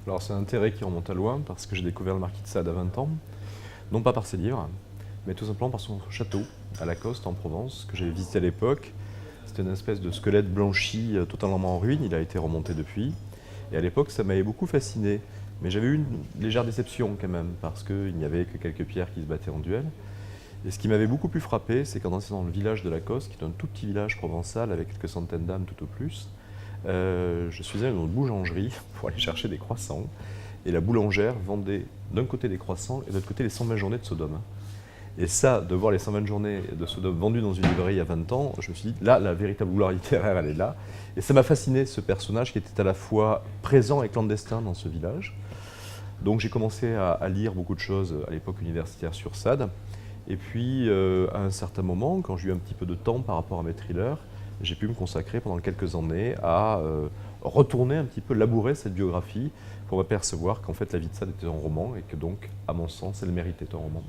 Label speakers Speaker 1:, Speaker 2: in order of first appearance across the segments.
Speaker 1: Alors c'est un intérêt qui remonte à loin parce que j'ai découvert le marquis de Sade à 20 ans, non pas par ses livres, mais tout simplement par son château à Lacoste en Provence que j'avais visité à l'époque. C'était une espèce de squelette blanchi totalement en ruine, il a été remonté depuis. Et à l'époque ça m'avait beaucoup fasciné, mais j'avais eu une légère déception quand même parce qu'il n'y avait que quelques pierres qui se battaient en duel. Et ce qui m'avait beaucoup plus frappé, c'est qu'en entrant dans le village de Lacoste, qui est un tout petit village provençal avec quelques centaines d'âmes tout au plus, je suis allé dans une boulangerie pour aller chercher des croissants. Et la boulangère vendait d'un côté des croissants et de l'autre côté les 120 journées de Sodome. Et ça, de voir les 120 journées de Sodome vendues dans une librairie il y a 20 ans, je me suis dit, là, la véritable gloire littéraire, elle est là. Et ça m'a fasciné, ce personnage qui était à la fois présent et clandestin dans ce village. Donc j'ai commencé à lire beaucoup de choses à l'époque universitaire sur Sade. Et puis, à un certain moment, quand j'ai eu un petit peu de temps par rapport à mes thrillers, j'ai pu me consacrer pendant quelques années à retourner un petit peu, labourer cette biographie pour m'apercevoir qu'en fait la vie de Sade était un roman et que donc, à mon sens, elle méritait un roman.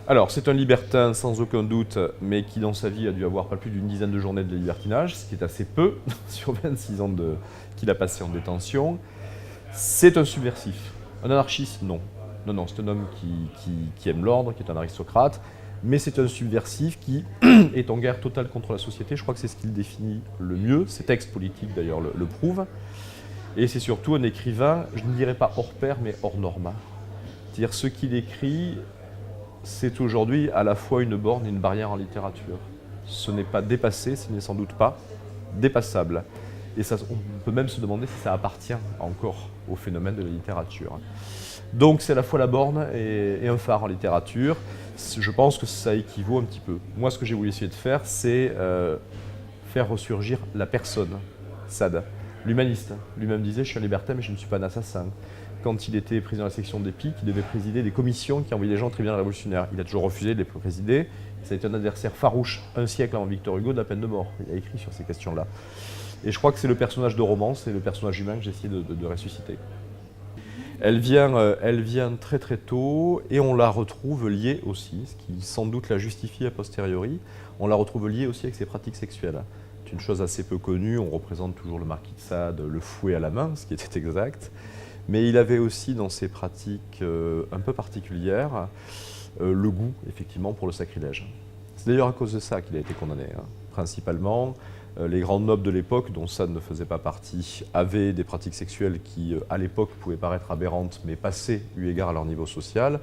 Speaker 1: Alors, c'est un libertin sans aucun doute, mais qui dans sa vie a dû avoir pas plus d'une dizaine de journées de libertinage, ce qui est assez peu sur 26 ans qu'il a passé en détention. C'est un subversif. Un anarchiste, non. Non, c'est un homme qui aime l'ordre, qui est un aristocrate, mais c'est un subversif qui est en guerre totale contre la société. Je crois que c'est ce qu'il définit le mieux. Ses textes politiques, d'ailleurs, le prouvent. Et c'est surtout un écrivain, je ne dirais pas hors pair, mais hors norme. C'est-à-dire, ce qu'il écrit, c'est aujourd'hui à la fois une borne et une barrière en littérature. Ce n'est pas dépassé, ce n'est sans doute pas dépassable. Et ça, on peut même se demander si ça appartient encore au phénomène de la littérature. Donc c'est à la fois la borne et un phare en littérature. Je pense que ça équivaut un petit peu. Moi, ce que j'ai voulu essayer de faire, c'est faire ressurgir la personne, Sade, l'humaniste. Lui-même disait, je suis un libertin, mais je ne suis pas un assassin. Quand il était président de la section des PIC, il devait présider des commissions qui envoyaient les gens au tribunal révolutionnaire. Il a toujours refusé de les présider. Ça a été un adversaire farouche, un siècle avant Victor Hugo, de la peine de mort. Il a écrit sur ces questions-là. Et je crois que c'est le personnage de roman, c'est le personnage humain que j'ai essayé de ressusciter. Elle vient très très tôt et on la retrouve liée aussi, ce qui sans doute la justifie a posteriori, on la retrouve liée aussi avec ses pratiques sexuelles. C'est une chose assez peu connue, on représente toujours le marquis de Sade, le fouet à la main, ce qui était exact, mais il avait aussi dans ses pratiques un peu particulières le goût effectivement pour le sacrilège. C'est d'ailleurs à cause de ça qu'il a été condamné, principalement. Les grands nobles de l'époque, dont Sade ne faisait pas partie, avaient des pratiques sexuelles qui, à l'époque, pouvaient paraître aberrantes, mais passaient eu égard à leur niveau social.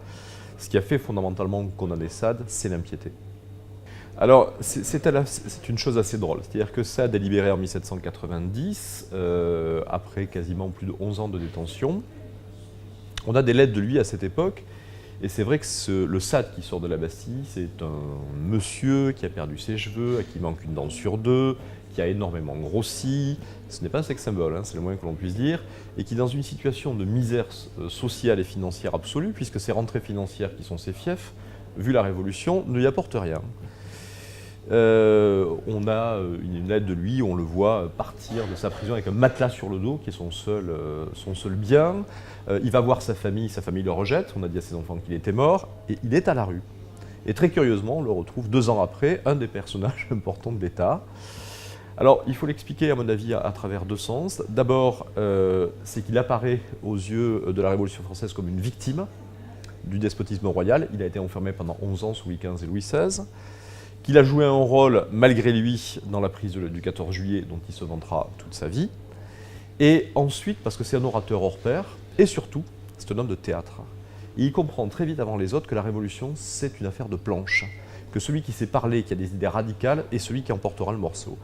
Speaker 1: Ce qui a fait fondamentalement condamner Sade, c'est l'impiété. Alors, c'est une chose assez drôle. C'est-à-dire que Sade est libéré en 1790, après quasiment plus de 11 ans de détention. On a des lettres de lui à cette époque, et c'est vrai que le Sade qui sort de la Bastille, c'est un monsieur qui a perdu ses cheveux, à qui manque une dent sur deux, qui a énormément grossi, ce n'est pas un sex symbole, c'est le moins que l'on puisse dire, et qui est dans une situation de misère sociale et financière absolue, puisque ses rentrées financières, qui sont ses fiefs, vu la Révolution, ne lui apportent rien. On a une lettre de lui, on le voit partir de sa prison avec un matelas sur le dos, qui est son seul bien. Il va voir sa famille le rejette, on a dit à ses enfants qu'il était mort, et il est à la rue. Et très curieusement, on le retrouve 2 ans après, un des personnages importants de l'État. Alors, il faut l'expliquer, à mon avis, à travers 2 sens. D'abord, c'est qu'il apparaît aux yeux de la Révolution française comme une victime du despotisme royal. Il a été enfermé pendant 11 ans sous Louis XV et Louis XVI. Qu'il a joué un rôle, malgré lui, dans la prise du 14 juillet, dont il se vantera toute sa vie. Et ensuite, parce que c'est un orateur hors pair, et surtout, c'est un homme de théâtre. Et il comprend très vite avant les autres que la Révolution, c'est une affaire de planche. Que celui qui sait parler, qui a des idées radicales, est celui qui emportera le morceau.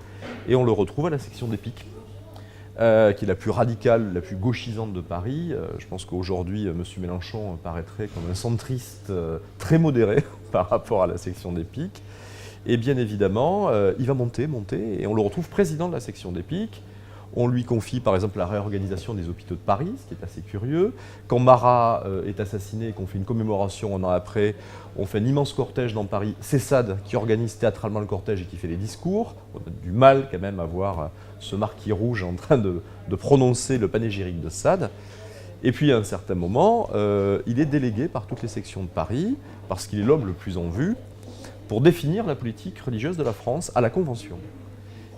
Speaker 1: Et on le retrouve à la section des PIC, qui est la plus radicale, la plus gauchisante de Paris. Je pense qu'aujourd'hui, M. Mélenchon paraîtrait comme un centriste très modéré par rapport à la section des PIC. Et bien évidemment, il va monter, et on le retrouve président de la section des PIC. On lui confie par exemple la réorganisation des hôpitaux de Paris, ce qui est assez curieux. Quand Marat est assassiné et qu'on fait une commémoration un an après, on fait un immense cortège dans Paris. C'est Sade qui organise théâtralement le cortège et qui fait les discours. On a du mal quand même à voir ce marquis rouge en train de prononcer le panégyrique de Sade. Et puis à un certain moment, il est délégué par toutes les sections de Paris, parce qu'il est l'homme le plus en vue, pour définir la politique religieuse de la France à la Convention.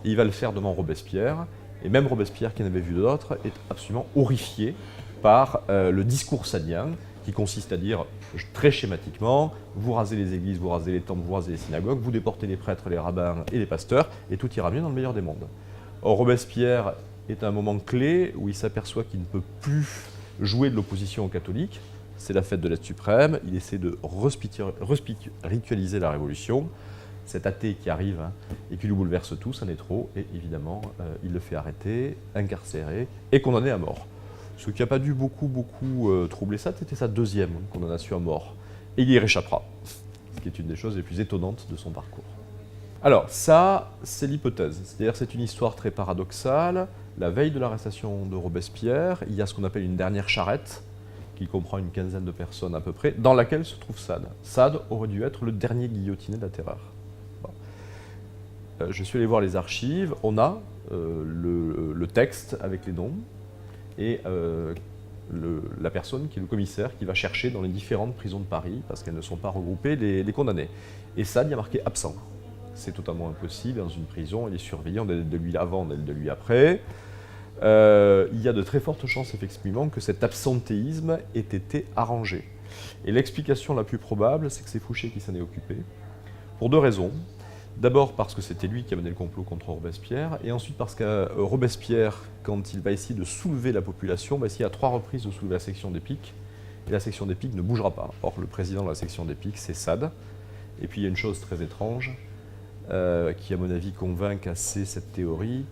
Speaker 1: Et il va le faire devant Robespierre, Et même Robespierre, qui en avait vu d'autres, est absolument horrifié par le discours sadien, qui consiste à dire, très schématiquement, vous rasez les églises, vous rasez les temples, vous rasez les synagogues, vous déportez les prêtres, les rabbins et les pasteurs, et tout ira mieux dans le meilleur des mondes. Or, Robespierre est à un moment clé où il s'aperçoit qu'il ne peut plus jouer de l'opposition aux catholiques. C'est la fête de l'être suprême, il essaie de ritualiser la révolution. Cet athée qui arrive et qui lui bouleverse tout, ça n'est trop, et évidemment, il le fait arrêter, incarcérer et condamné à mort. Ce qui n'a pas dû beaucoup troubler ça, c'était sa deuxième condamnation à mort. Et il y réchappera, ce qui est une des choses les plus étonnantes de son parcours. Alors, ça, c'est l'hypothèse. C'est-à-dire c'est une histoire très paradoxale. La veille de l'arrestation de Robespierre, il y a ce qu'on appelle une dernière charrette, qui comprend une quinzaine de personnes à peu près, dans laquelle se trouve Sade. Sade aurait dû être le dernier guillotiné de la terreur. Bon. Je suis allé voir les archives, on a le texte avec les noms, et la personne qui est le commissaire qui va chercher dans les différentes prisons de Paris, parce qu'elles ne sont pas regroupées, les condamnés. Et Sade y a marqué absent. C'est totalement impossible, dans une prison, il est surveillé, on est de lui avant, on est de lui après. Il y a de très fortes chances, effectivement, que cet absentéisme ait été arrangé. Et l'explication la plus probable, c'est que c'est Fouché qui s'en est occupé, pour deux raisons. D'abord parce que c'était lui qui a mené le complot contre Robespierre, et ensuite parce que Robespierre, quand il va essayer de soulever la population, va essayer à 3 reprises de soulever la section des Piques, et la section des Piques ne bougera pas. Or, le président de la section des Piques, c'est Sade. Et puis il y a une chose très étrange, qui à mon avis convainc assez cette théorie,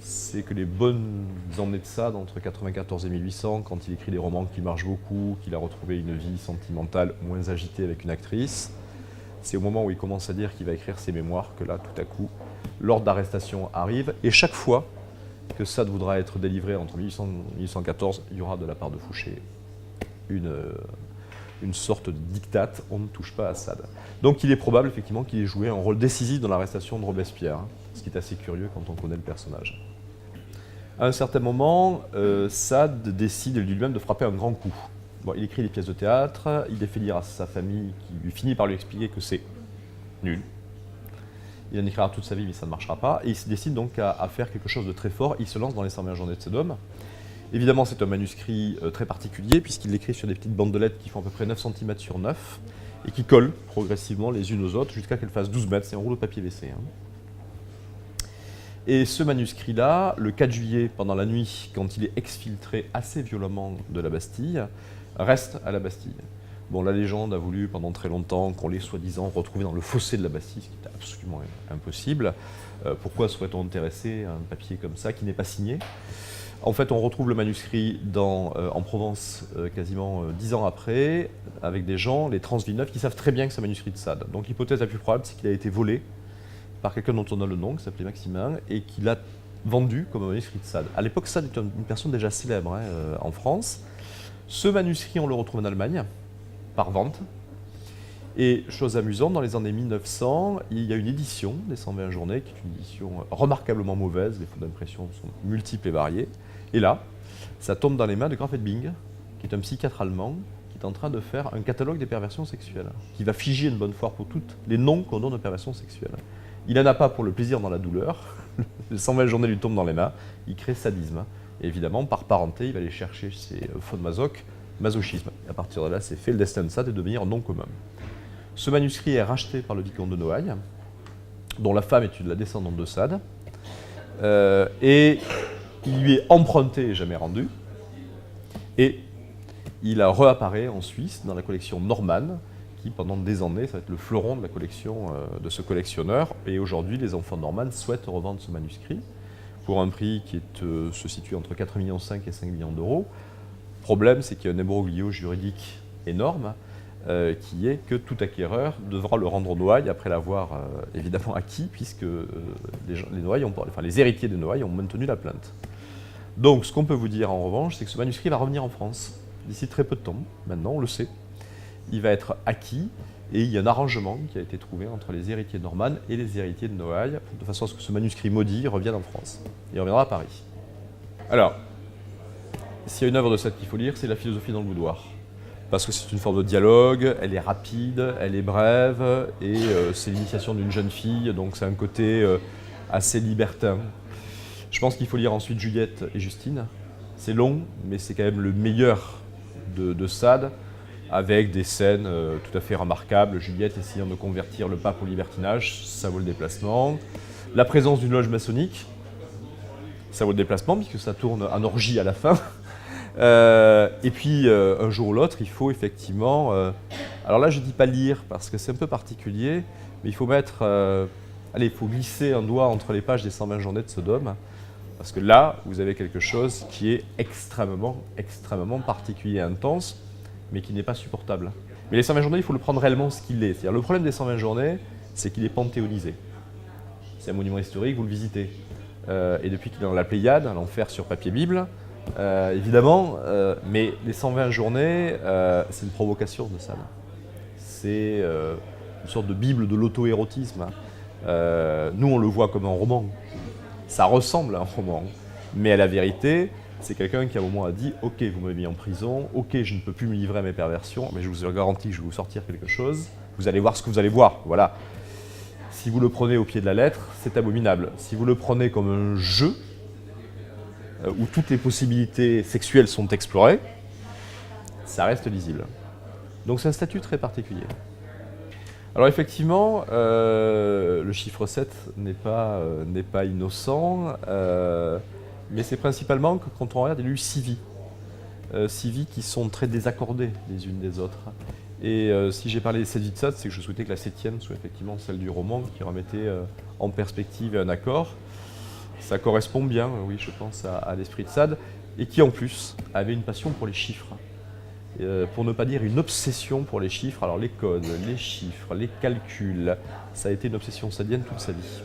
Speaker 1: c'est que les bonnes années de Sade, entre 1994 et 1800, quand il écrit des romans qui marchent beaucoup, qu'il a retrouvé une vie sentimentale moins agitée avec une actrice, c'est au moment où il commence à dire qu'il va écrire ses mémoires que là, tout à coup, l'ordre d'arrestation arrive, et chaque fois que Sade voudra être délivré entre 1800 et 1814, il y aura de la part de Fouché une sorte de diktat, on ne touche pas à Sade. Donc il est probable effectivement qu'il ait joué un rôle décisif dans l'arrestation de Robespierre, ce qui est assez curieux quand on connaît le personnage. À un certain moment, Sade décide lui-même de frapper un grand coup. Bon, il écrit des pièces de théâtre, il les fait lire à sa famille qui lui finit par lui expliquer que c'est nul. Il en écrira toute sa vie mais ça ne marchera pas, et il se décide donc à faire quelque chose de très fort, il se lance dans les 120 journées de Sodome. Évidemment, c'est un manuscrit très particulier, puisqu'il l'écrit sur des petites bandelettes qui font à peu près 9 cm sur 9, et qui collent progressivement les unes aux autres jusqu'à qu'elles fassent 12 mètres. C'est un rouleau de papier WC. Et ce manuscrit-là, le 4 juillet, pendant la nuit, quand il est exfiltré assez violemment de la Bastille, reste à la Bastille. Bon, la légende a voulu pendant très longtemps qu'on l'ait soi-disant retrouvé dans le fossé de la Bastille, ce qui est absolument impossible. Pourquoi serait-on intéressé à un papier comme ça qui n'est pas signé ? En fait, on retrouve le manuscrit en Provence quasiment 10 ans après, avec des gens, les Transvilleneuve, qui savent très bien que c'est un manuscrit de Sade. Donc l'hypothèse la plus probable, c'est qu'il a été volé par quelqu'un dont on a le nom, qui s'appelait Maximin, et qu'il a vendu comme un manuscrit de Sade. À l'époque, Sade est une personne déjà célèbre en France. Ce manuscrit, on le retrouve en Allemagne, par vente. Et chose amusante, dans les années 1900, il y a une édition des 120 journées, qui est une édition remarquablement mauvaise, les fautes d'impression sont multiples et variées. Et là, ça tombe dans les mains de Graf Edbing, qui est un psychiatre allemand, qui est en train de faire un catalogue des perversions sexuelles, qui va figer une bonne fois pour toutes les noms qu'on donne aux perversions sexuelles. Il n'en a pas pour le plaisir dans la douleur, les 120 journées lui tombent dans les mains, il crée sadisme. Et évidemment, par parenté, il va aller chercher chez von Masoch, masochisme. Et à partir de là, c'est fait, le destin de Sade est de devenir un nom commun. Ce manuscrit est racheté par le vicomte de Noailles, dont la femme est la descendante de Sade, et il lui est emprunté et jamais rendu, et il réapparaît en Suisse dans la collection Normann, qui pendant des années, ça va être le fleuron de la collection de ce collectionneur, et aujourd'hui les enfants Normann souhaitent revendre ce manuscrit pour un prix qui se situe entre 4,5 millions et 5 millions d'euros. Le problème, c'est qu'il y a un imbroglio juridique énorme, qui est que tout acquéreur devra le rendre aux Noailles après l'avoir évidemment acquis, puisque les héritiers des Noailles ont maintenu la plainte. Donc ce qu'on peut vous dire en revanche, c'est que ce manuscrit va revenir en France d'ici très peu de temps, maintenant on le sait. Il va être acquis et il y a un arrangement qui a été trouvé entre les héritiers de Normann et les héritiers de Noailles, de façon à ce que ce manuscrit maudit revienne en France. Il reviendra à Paris. Alors, s'il y a une œuvre de Sade qu'il faut lire, c'est La philosophie dans le boudoir. Parce que c'est une forme de dialogue, elle est rapide, elle est brève, et c'est l'initiation d'une jeune fille, donc c'est un côté assez libertin. Je pense qu'il faut lire ensuite Juliette et Justine. C'est long, mais c'est quand même le meilleur de Sade, avec des scènes tout à fait remarquables. Juliette essayant de convertir le pape au libertinage, ça vaut le déplacement. La présence d'une loge maçonnique, ça vaut le déplacement, puisque ça tourne en orgie à la fin. Et puis, un jour ou l'autre, il faut effectivement... alors là, je ne dis pas lire, parce que c'est un peu particulier, mais il faut mettre... allez, il faut glisser un doigt entre les pages des 120 journées de Sodome, parce que là, vous avez quelque chose qui est extrêmement particulier et intense, mais qui n'est pas supportable. Mais les 120 journées, il faut le prendre réellement ce qu'il est. C'est-à-dire, le problème des 120 journées, c'est qu'il est panthéonisé. C'est un monument historique, vous le visitez. Et depuis qu'il est dans la Pléiade, l'enfer sur papier Bible, évidemment, mais les 120 journées, c'est une provocation de Sade. C'est une sorte de Bible de l'auto-érotisme. Nous, on le voit comme un roman. Ça ressemble à un roman. Mais à la vérité, c'est quelqu'un qui à un moment a dit « Ok, vous m'avez mis en prison, ok, je ne peux plus me livrer à mes perversions, mais je vous garantis que je vais vous sortir quelque chose. Vous allez voir ce que vous allez voir. » Voilà. Si vous le prenez au pied de la lettre, c'est abominable. Si vous le prenez comme un jeu, où toutes les possibilités sexuelles sont explorées, ça reste lisible. Donc c'est un statut très particulier. Alors effectivement, le chiffre 7 n'est pas innocent, mais c'est principalement que quand on regarde, il y a eu 6 vies. 6 vies qui sont très désaccordées les unes des autres. Et si j'ai parlé des 7 vies de Sade, c'est que je souhaitais que la 7e soit effectivement celle du roman, qui remettait en perspective un accord. Ça correspond bien, oui, je pense, à l'esprit de Sade, et qui en plus avait une passion pour les chiffres. Pour ne pas dire une obsession pour les chiffres. Alors les codes, les chiffres, les calculs, ça a été une obsession sadienne toute sa vie.